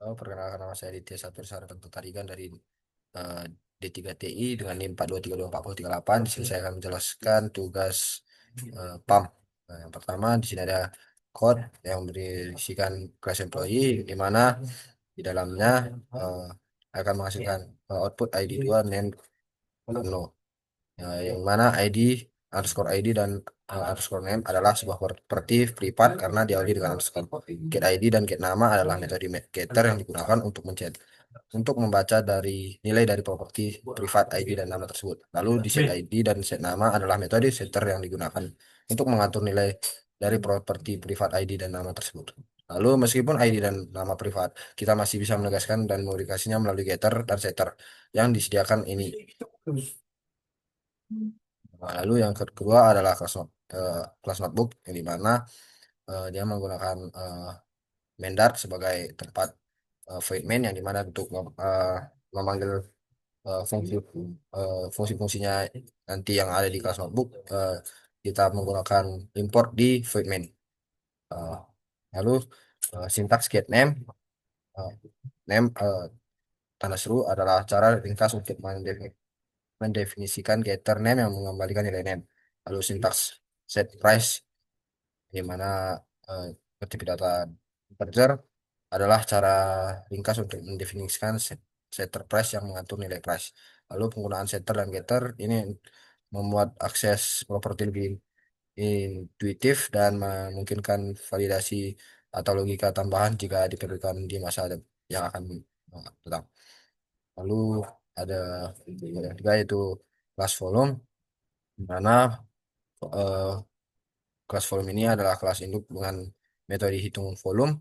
Perkenalkan nama saya Ditya Sapir Sarjana Tarigan dari eh, D3TI dengan NIM 42324038. Di sini saya akan menjelaskan tugas PAM. Nah, yang pertama di sini ada code yang berisikan class employee di mana di dalamnya eh, akan menghasilkan output ID 2 name no. Yang mana ID underscore ID dan underscore name adalah sebuah properti privat karena diawali dengan underscore. Get ID dan get nama adalah metode getter yang digunakan untuk untuk membaca dari nilai dari properti privat ID dan nama tersebut. Lalu di set ID dan set nama adalah metode setter yang digunakan untuk mengatur nilai dari properti privat ID dan nama tersebut. Lalu meskipun ID dan nama privat, kita masih bisa menegaskan dan mengaplikasinya melalui getter dan setter yang disediakan ini. Nah, lalu yang kedua adalah kelas notebook yang di mana dia menggunakan main Dart sebagai tempat void main yang dimana untuk memanggil fungsi-fungsinya nanti yang ada di kelas notebook kita menggunakan import di void main. Eh, Lalu sintaks get name eh, name tanda seru adalah cara ringkas untuk mendefinisikan getter name yang mengembalikan nilai name. Lalu sintaks set price di mana eh, seperti data integer adalah cara ringkas untuk mendefinisikan setter price yang mengatur nilai price. Lalu penggunaan setter dan getter ini membuat akses properti lebih intuitif dan memungkinkan validasi atau logika tambahan jika diperlukan di masa yang akan datang. Lalu ada yang ketiga yaitu kelas volume, di mana eh, kelas volume ini adalah kelas induk dengan metode hitung volume.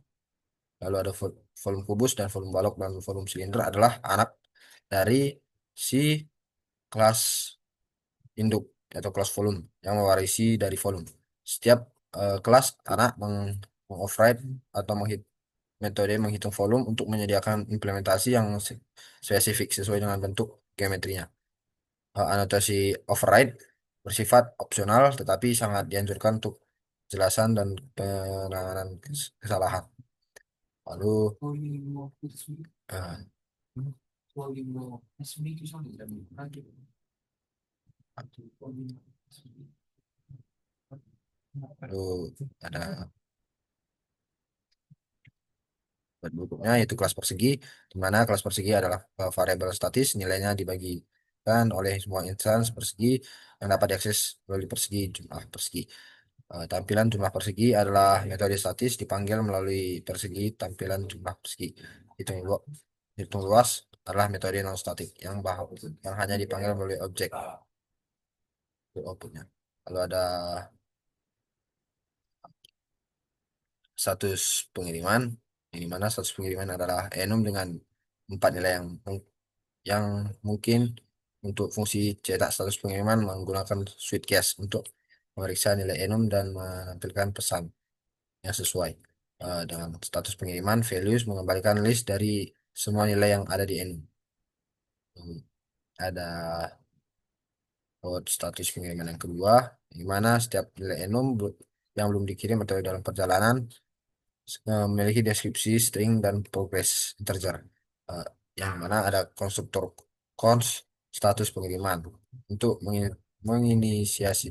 Lalu ada volume kubus dan volume balok dan volume silinder adalah anak dari si kelas induk atau kelas volume yang mewarisi dari volume. Setiap kelas anak mengoverride atau metode menghitung volume untuk menyediakan implementasi yang spesifik sesuai dengan bentuk geometrinya. Anotasi override bersifat opsional tetapi sangat dianjurkan untuk jelasan dan penanganan kesalahan. Lalu eh, lalu ada bentuknya yaitu kelas persegi, di mana kelas persegi adalah variabel statis, nilainya dibagikan oleh semua instance persegi yang dapat diakses melalui persegi jumlah persegi. Tampilan jumlah persegi adalah metode statis dipanggil melalui persegi tampilan jumlah persegi. Hitung, hitung luas adalah metode non statik yang hanya dipanggil melalui objek untuk outputnya. Lalu ada status pengiriman, ini mana status pengiriman adalah enum dengan empat nilai yang mungkin untuk fungsi cetak status pengiriman menggunakan sweet cache untuk memeriksa nilai enum dan menampilkan pesan yang sesuai. Dengan status pengiriman, values mengembalikan list dari semua nilai yang ada di enum. Ada status pengiriman yang kedua, di mana setiap nilai enum yang belum dikirim atau dalam perjalanan memiliki deskripsi string dan progress integer. Eh, yang mana ada konstruktor cons status pengiriman untuk menginisiasi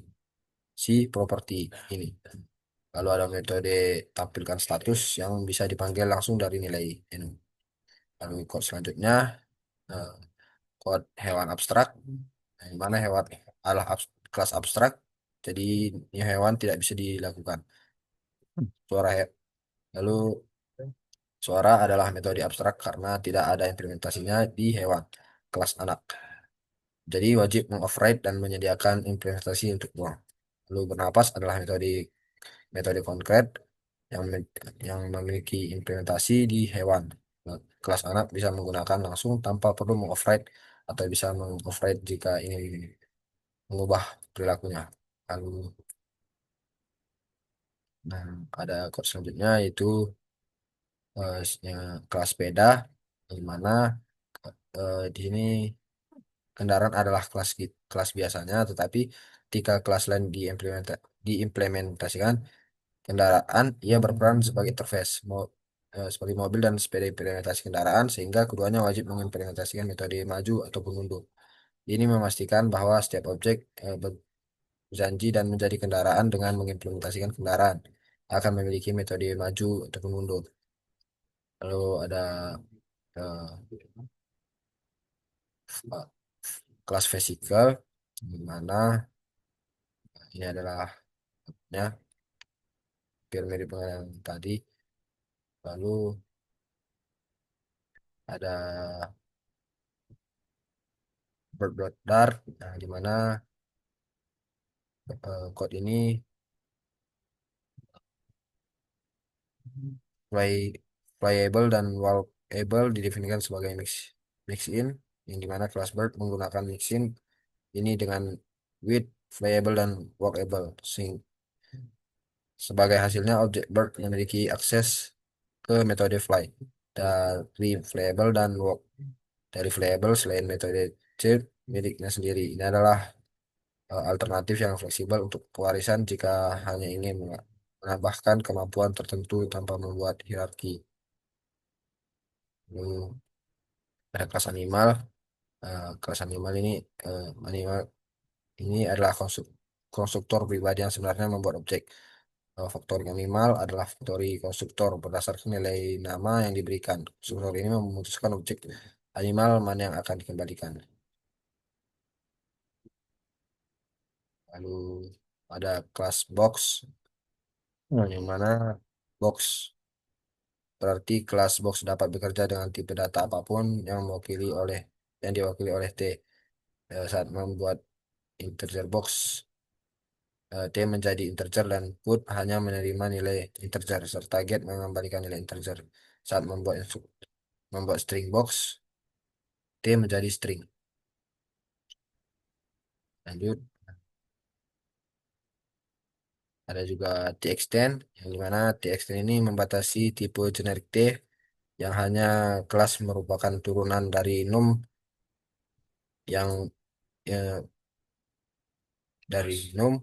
si properti ini. Lalu ada metode tampilkan status yang bisa dipanggil langsung dari nilai enum. Lalu code selanjutnya eh, code hewan abstrak, yang mana hewan adalah kelas abstrak, jadi ini hewan tidak bisa dilakukan. Suara lalu suara adalah metode abstrak karena tidak ada implementasinya di hewan kelas anak. Jadi wajib mengoverride dan menyediakan implementasi untuk buang. Lalu bernapas adalah metode metode konkret yang memiliki implementasi di hewan. Nah, kelas anak bisa menggunakan langsung tanpa perlu mengoverride atau bisa mengoverride jika ingin mengubah perilakunya. Lalu, nah, ada code selanjutnya yaitu kelas sepeda, di mana di sini kendaraan adalah kelas biasanya, tetapi ketika kelas lain diimplementasikan kendaraan, ia berperan sebagai interface. seperti mobil dan sepeda implementasi kendaraan, sehingga keduanya wajib mengimplementasikan metode maju ataupun mundur. Ini memastikan bahwa setiap objek berjanji dan menjadi kendaraan dengan mengimplementasikan kendaraan akan memiliki metode maju ataupun mundur. Lalu ada eh, kelas vehicle, di mana ini adalah ya, hampir mirip dengan yang tadi. Lalu ada bird dart, nah, di mana code ini fly, flyable dan walkable didefinisikan sebagai mix in, yang dimana kelas bird menggunakan mix in ini dengan with, flyable, dan walkable. Sebagai hasilnya, objek bird memiliki akses ke metode fly dari flyable dan walk. Dari flyable, selain metode chip miliknya sendiri, ini adalah alternatif yang fleksibel untuk pewarisan jika hanya ingin menambahkan kemampuan tertentu tanpa membuat hierarki. Lalu ada kelas animal. Kelas animal ini adalah konstruktor pribadi yang sebenarnya membuat objek. Faktori animal adalah faktori konstruktor berdasarkan nilai nama yang diberikan. Konstruktor ini memutuskan objek animal mana yang akan dikembalikan. Lalu ada kelas box, yang mana box berarti kelas box dapat bekerja dengan tipe data apapun yang diwakili oleh T. Saat membuat integer box, T menjadi integer dan put hanya menerima nilai integer serta get mengembalikan nilai integer. Saat membuat string box, T menjadi string. Lanjut, ada juga T-extend, yang dimana T-extend ini membatasi tipe generik T yang hanya kelas merupakan turunan dari num yang ya, dari num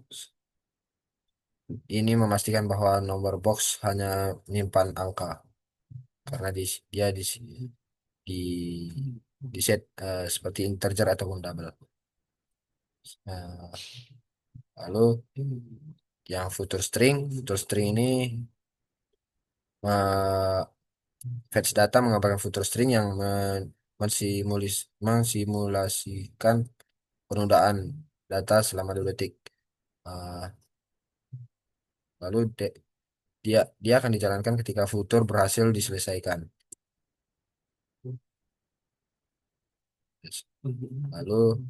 ini memastikan bahwa nomor box hanya menyimpan angka karena di di set seperti integer ataupun double. Nah, lalu yang future string ini eh, fetch data mengabarkan future string yang mensimulasikan penundaan data selama 2 detik. Eh, lalu dia dia akan dijalankan ketika future berhasil diselesaikan. Lalu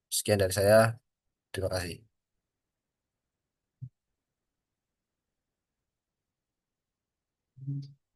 sekian dari saya. Terima kasih.